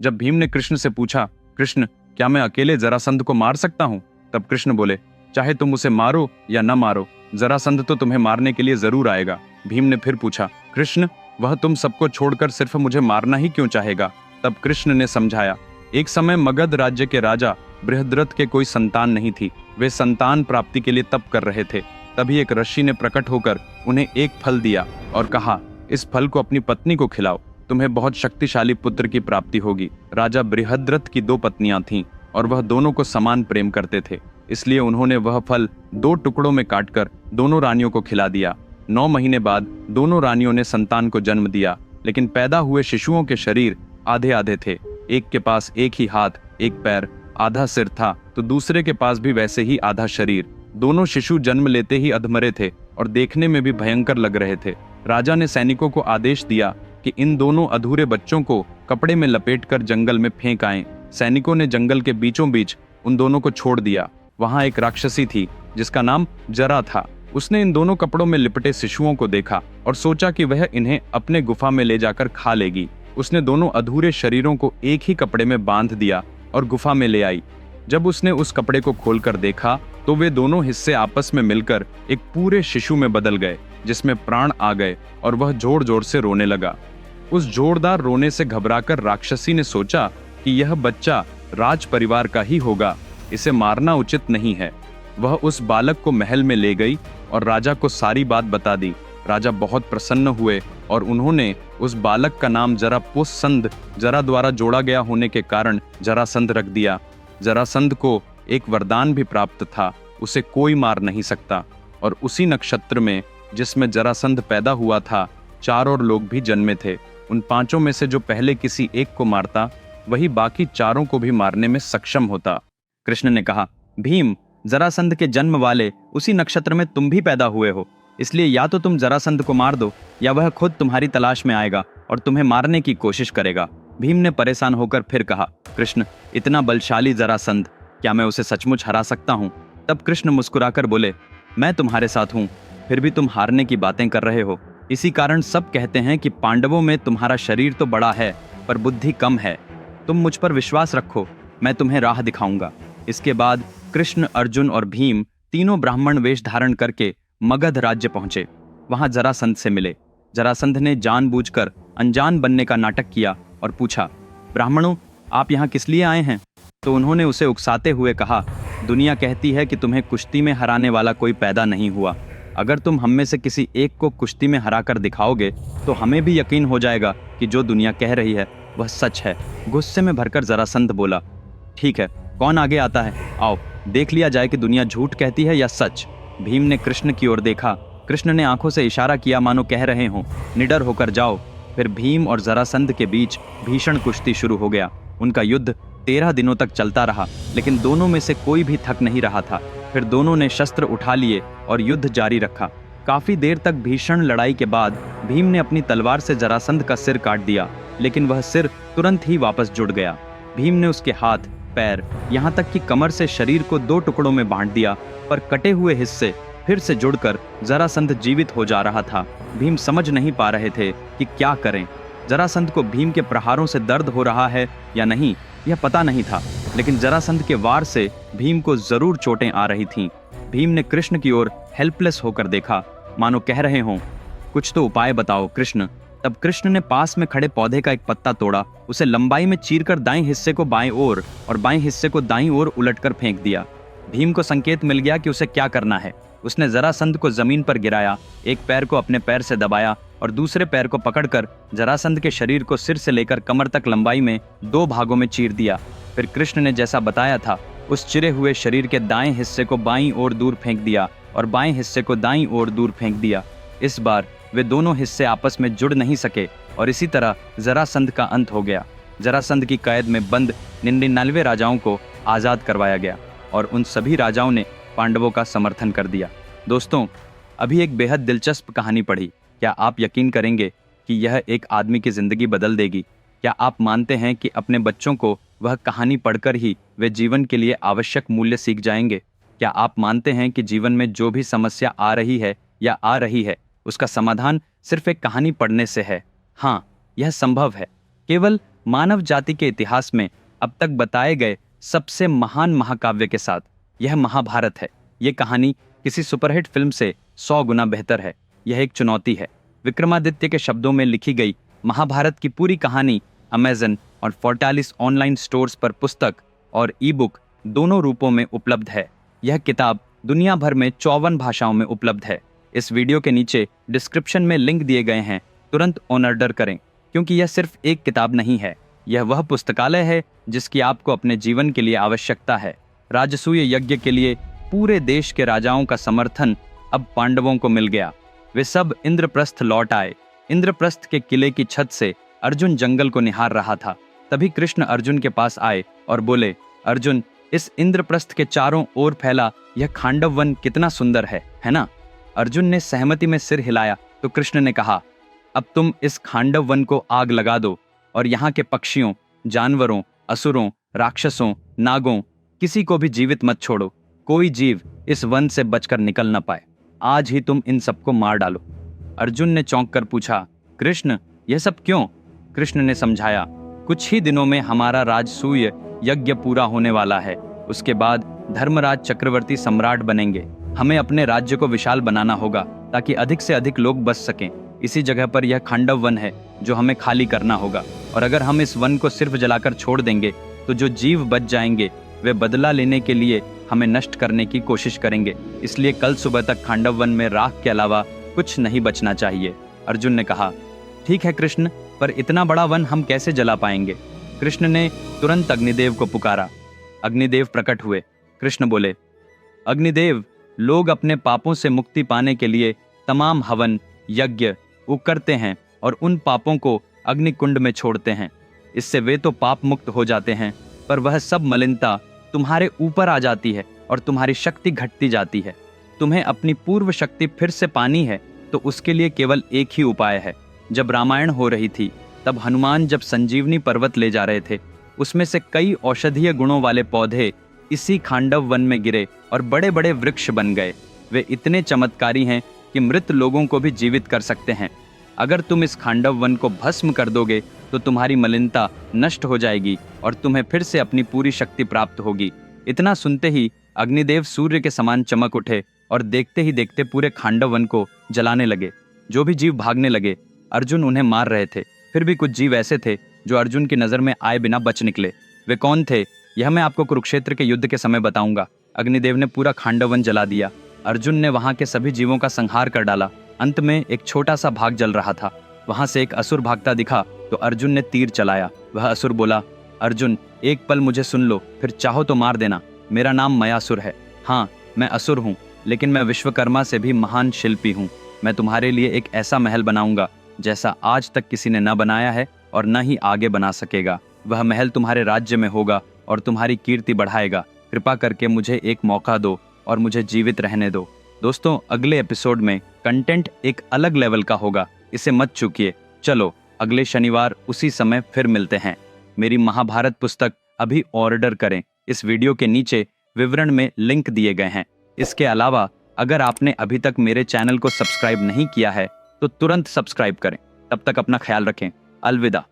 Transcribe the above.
जब भीम ने कृष्ण से पूछा, कृष्ण, क्या मैं अकेले जरासंध को मार सकता हूँ? तब कृष्ण बोले, चाहे तुम उसे मारो या न मारो, जरासंध तो तुम्हें मारने के लिए जरूर आएगा। भीम ने फिर पूछा, कृष्ण, वह तुम सबको छोड़कर सिर्फ मुझे मारना ही क्यों चाहेगा? तब कृष्ण ने समझाया, एक समय मगध राज्य के राजा बृहद्रथ के कोई संतान नहीं थी। वे संतान प्राप्ति के लिए तप कर रहे थे। तभी एक ऋषि ने प्रकट होकर उन्हें एक फल दिया और कहा, इस फल को अपनी पत्नी को खिलाओ, तुम्हें बहुत शक्तिशाली पुत्र की प्राप्ति होगी। राजा बृहद्रथ की 2 पत्नियां थीं और वह दोनों को समान प्रेम करते थे, इसलिए उन्होंने वह फल 2 टुकड़ों में काटकर दोनों रानियों को खिला दिया। 9 महीने बाद दोनों रानियों ने संतान को जन्म दिया, लेकिन पैदा हुए शिशुओं के शरीर आधे आधे थे। एक के पास एक ही हाथ, एक पैर, आधा सिर था, तो दूसरे के पास भी वैसे ही आधा शरीर। दोनों शिशु जन्म लेते ही अधमरे थे और देखने में भी भयंकर लग रहे थे। राजा ने सैनिकों को आदेश दिया कि इन दोनों अधूरे बच्चों को कपड़े में लपेटकर जंगल में फेंक आएं। सैनिकों ने जंगल के बीचों बीच उन दोनों को छोड़ दिया। वहां एक राक्षसी थी जिसका नाम जरा था। उसने इन दोनों कपड़ों में लिपटे शिशुओं को देखा और सोचा कि वह इन्हें अपने गुफा में ले जाकर खा लेगी। उसने दोनों अधूरे शरीरों को एक ही कपड़े में बांध दिया और गुफा में ले आई। जब उसने उस कपड़े को खोलकर देखा तो वे दोनों हिस्से आपस में मिलकर एक पूरे शिशु में बदल गए, जिसमें प्राण आ गए और वह जोर जोर से रोने लगा। उस जोरदार रोने से घबराकर राक्षसी ने सोचा कि यह बच्चा राज परिवार का ही होगा, इसे मारना उचित नहीं है। वह उस बालक को महल में ले गई और राजा को सारी बात बता दी। राजा बहुत प्रसन्न हुए और उन्होंने उस बालक का नाम जरापुस्संध, जरा द्वारा जोड़ा गया होने के कारण जरासंध रख दिया। जरासंध को एक वरदान भी प्राप्त था, उसे कोई मार नहीं सकता। और उसी नक्षत्र में जिसमें जरासंध पैदा हुआ था, 4 और लोग भी जन्मे थे। उन 5 में से जो पहले किसी एक को मारता, वही बाकी 4 को भी मारने में सक्षम होता। कृष्ण ने कहा, भीम, जरासंध के जन्म वाले उसी नक्षत्र में तुम भी पैदा हुए हो, इसलिए या तो तुम जरासंध को मार दो या वह खुद तुम्हारी तलाश में आएगा और तुम्हें मारने की कोशिश करेगा। भीम ने परेशान होकर फिर कहा, कृष्ण, इतना बलशाली जरासंध, क्या मैं उसे सचमुच हरा सकता हूँ? तब कृष्ण मुस्कुराकर बोले, मैं तुम्हारे साथ हूँ, फिर भी तुम हारने की बातें कर रहे हो। इसी कारण सब कहते हैं कि पांडवों में तुम्हारा शरीर तो बड़ा है पर बुद्धि कम है। तुम मुझ पर विश्वास रखो, मैं तुम्हें राह दिखाऊंगा। इसके बाद कृष्ण, अर्जुन और भीम तीनों ब्राह्मण वेश धारण करके मगध राज्य पहुंचे। वहां जरासंध से मिले। जरासंध ने जानबूझकर अनजान बनने का नाटक किया और पूछा, ब्राह्मणों, आप यहाँ किस लिए आए हैं? तो उन्होंने उसे उकसाते हुए कहा, दुनिया कहती है कि तुम्हें कुश्ती में हराने वाला कोई पैदा नहीं हुआ। अगर तुम हम में से किसी एक को कुश्ती में हराकर दिखाओगे तो हमें भी यकीन हो जाएगा कि जो दुनिया कह रही है वह सच है। गुस्से में भरकर जरासंध बोला, ठीक है, कौन आगे आता है? आओ देख लिया जाए कि दुनिया झूठ कहती है या सच। भीम ने कृष्ण की ओर देखा। कृष्ण ने आंखों से इशारा किया मानो कह रहे हों, निडर होकर जाओ। फिर भीम और जरासंध के बीच भीषण कुश्ती शुरू हो गया। उनका युद्ध 13 दिनों तक चलता रहा, लेकिन दोनों में से कोई भी थक नहीं रहा था। फिर दोनों ने शस्त्र उठा लिए और युद्ध जारी रखा। काफी देर तक भीषण लड़ाई के बाद भीम ने अपनी तलवार से जरासंध का सिर काट दिया, लेकिन वह सिर तुरंत ही वापस जुड़ गया। भीम ने उसके हाथ, पैर, यहाँ तक कि कमर से शरीर को 2 टुकड़ों में बांट दिया, पर कटे हुए हिस्से फिर से जुड़कर जरासंध जीवित हो जा रहा था। भीम समझ नहीं पा रहे थे कि क्या करें। जरासंध को भीम के प्रहारों से दर्द हो रहा है या नहीं, यह पता नहीं था, लेकिन जरासंध के वार से भीम को जरूर चोटें आ रही थीं। भीम ने कृष्ण की ओर हेल्पलेस होकर देखा, मानो कह रहे हों, कुछ तो उपाय बताओ कृष्ण। तब कृष्ण ने पास में खड़े पौधे का एक पत्ता तोड़ा, उसे लंबाई में चीरकर दाएं हिस्से को बाएं ओर और बाएं हिस्से को दाईं ओर उलटकर फेंक दिया। भीम को संकेत मिल गया कि उसे क्या करना है। उसने जरासंध को जमीन पर गिराया, एक पैर को अपने पैर से दबाया और दूसरे पैर को पकड़कर जरासंध के शरीर को सिर से लेकर कमर तक लंबाई में 2 भागों में चीर दिया। फिर कृष्ण ने जैसा बताया था, उस चिरे हुए शरीर के दाएं हिस्से को बाईं ओर दूर फेंक दिया और बाएं हिस्से को दाईं ओर दूर फेंक दिया। इस बार वे दोनों हिस्से आपस में जुड़ नहीं सके और इसी तरह जरासंध का अंत हो गया। जरासंध की कैद में बंद 99 राजाओं को आज़ाद करवाया गया और उन सभी राजाओं ने पांडवों का समर्थन कर दिया। दोस्तों, अभी एक बेहद दिलचस्प कहानी पढ़ी। क्या आप यकीन करेंगे कि यह एक आदमी की ज़िंदगी बदल देगी? क्या आप मानते हैं कि अपने बच्चों को वह कहानी पढ़कर ही वे जीवन के लिए आवश्यक मूल्य सीख जाएंगे? क्या आप मानते हैं कि जीवन में जो भी समस्या आ रही है या आ रही है, उसका समाधान सिर्फ एक कहानी पढ़ने से है? हाँ, यह संभव है। केवल मानव जाति के इतिहास में अब तक बताए गए सबसे महान महाकाव्य के साथ यह महाभारत है। ये कहानी किसी सुपरहिट फिल्म से 100 गुना बेहतर है। यह एक चुनौती है। विक्रमादित्य के शब्दों में लिखी गई महाभारत की पूरी कहानी अमेज़न और फोर्टालिस ऑनलाइन स्टोर्स पर पुस्तक और ई बुक दोनों रूपों में उपलब्ध है। यह किताब दुनिया भर में 54 भाषाओं में उपलब्ध है। इस वीडियो के नीचे डिस्क्रिप्शन में लिंक दिए गए हैं, तुरंत ऑर्डर करें, क्योंकि यह सिर्फ एक किताब नहीं है, यह वह पुस्तकालय है जिसकी आपको अपने जीवन के लिए आवश्यकता है। राजसूय यज्ञ के लिए पूरे देश के राजाओं का समर्थन अब पांडवों को मिल गया। वे सब इंद्रप्रस्थ लौट आए। इंद्रप्रस्थ के किले की छत से अर्जुन जंगल को निहार रहा था। तभी कृष्ण अर्जुन के पास आए और बोले, अर्जुन, इस इंद्रप्रस्थ के चारों ओर फैला यह खांडव वन कितना सुंदर है ना? अर्जुन ने सहमति में सिर हिलाया तो कृष्ण ने कहा, अब तुम इस खांडव वन को आग लगा दो और यहाँ के पक्षियों, जानवरों, असुरों, राक्षसों, नागों, किसी को भी जीवित मत छोड़ो। कोई जीव इस वन से बचकर निकल न पाए। आज ही तुम इन सबको मार डालो। अर्जुन ने चौंक कर पूछा, कृष्ण, यह सब क्यों? कृष्ण ने समझाया, कुछ ही दिनों में हमारा राजसूय यज्ञ पूरा होने वाला है। उसके बाद धर्मराज चक्रवर्ती सम्राट बनेंगे। हमें अपने राज्य को विशाल बनाना होगा ताकि अधिक से अधिक लोग बच सकें। इसी जगह पर यह खांडव वन है जो हमें खाली करना होगा, और अगर हम इस वन को सिर्फ जलाकर छोड़ देंगे तो जो जीव बच जाएंगे वे बदला लेने के लिए हमें नष्ट करने की कोशिश करेंगे। इसलिए कल सुबह तक खांडव वन में राख के अलावा कुछ नहीं बचना चाहिए। अर्जुन ने कहा, ठीक है कृष्ण, पर इतना बड़ा वन हम कैसे जला पाएंगे? कृष्ण ने तुरंत अग्निदेव को पुकारा। अग्निदेव प्रकट हुए। कृष्ण बोले, अग्निदेव, लोग अपने पापों से मुक्ति पाने के लिए तमाम हवन यज्ञ वो करते हैं और उन पापों को अग्निकुंड में छोड़ते हैं। इससे वे तो पाप मुक्त हो जाते हैं, पर वह सब मलिनता तुम्हारे ऊपर आ जाती है और तुम्हारी शक्ति घटती जाती है। तुम्हें अपनी पूर्व शक्ति फिर से पानी है तो उसके लिए केवल एक ही उपाय है। जब रामायण हो रही थी तब हनुमान जब संजीवनी पर्वत ले जा रहे थे, उसमें से कई औषधीय गुणों वाले पौधे इसी खांडव वन में गिरे और बड़े बड़े वृक्ष बन गए। वे इतने चमत्कारी हैं कि मृत लोगों को भी जीवित कर सकते हैं। अगर तुम इस खांडव वन को भस्म कर दोगे तो तुम्हारी मलिनता नष्ट हो जाएगी और तुम्हें फिर से अपनी पूरी शक्ति प्राप्त होगी। इतना सुनते ही अग्निदेव सूर्य के समान चमक उठे और देखते ही देखते पूरे खांडव वन को जलाने लगे। जो भी जीव भागने लगे, अर्जुन उन्हें मार रहे थे। फिर भी कुछ जीव ऐसे थे जो अर्जुन की नजर में आए बिना बच निकले। वे कौन थे, यह मैं आपको कुरुक्षेत्र के युद्ध के समय बताऊंगा। अग्निदेव ने पूरा खांडव वन जला दिया। अर्जुन ने वहां के सभी जीवों का संहार कर डाला। अंत में एक छोटा सा भाग जल रहा था। वहां से एक असुर भागता दिखा तो अर्जुन ने तीर चलाया। वह असुर बोला, अर्जुन, एक पल मुझे सुन लो, फिर चाहो तो मार देना। मेरा नाम मयासुर है। हाँ, मैं असुर हूँ, लेकिन मैं विश्वकर्मा से भी महान शिल्पी हूँ। मैं तुम्हारे लिए एक ऐसा महल बनाऊंगा जैसा आज तक किसी ने न बनाया है और न ही आगे बना सकेगा। वह महल तुम्हारे राज्य में होगा और तुम्हारी कीर्ति बढ़ाएगा। कृपा करके मुझे एक मौका दो और मुझे जीवित रहने दो। दोस्तों, अगले एपिसोड में कंटेंट एक अलग लेवल का होगा, इसे मत चूकिए। चलो, अगले शनिवार उसी समय फिर मिलते हैं। मेरी महाभारत पुस्तक अभी ऑर्डर करें। इस वीडियो के नीचे विवरण में लिंक दिए गए हैं। इसके अलावा अगर आपने अभी तक मेरे चैनल को सब्सक्राइब नहीं किया है तो तुरंत सब्सक्राइब करें। तब तक अपना ख्याल रखें। अलविदा।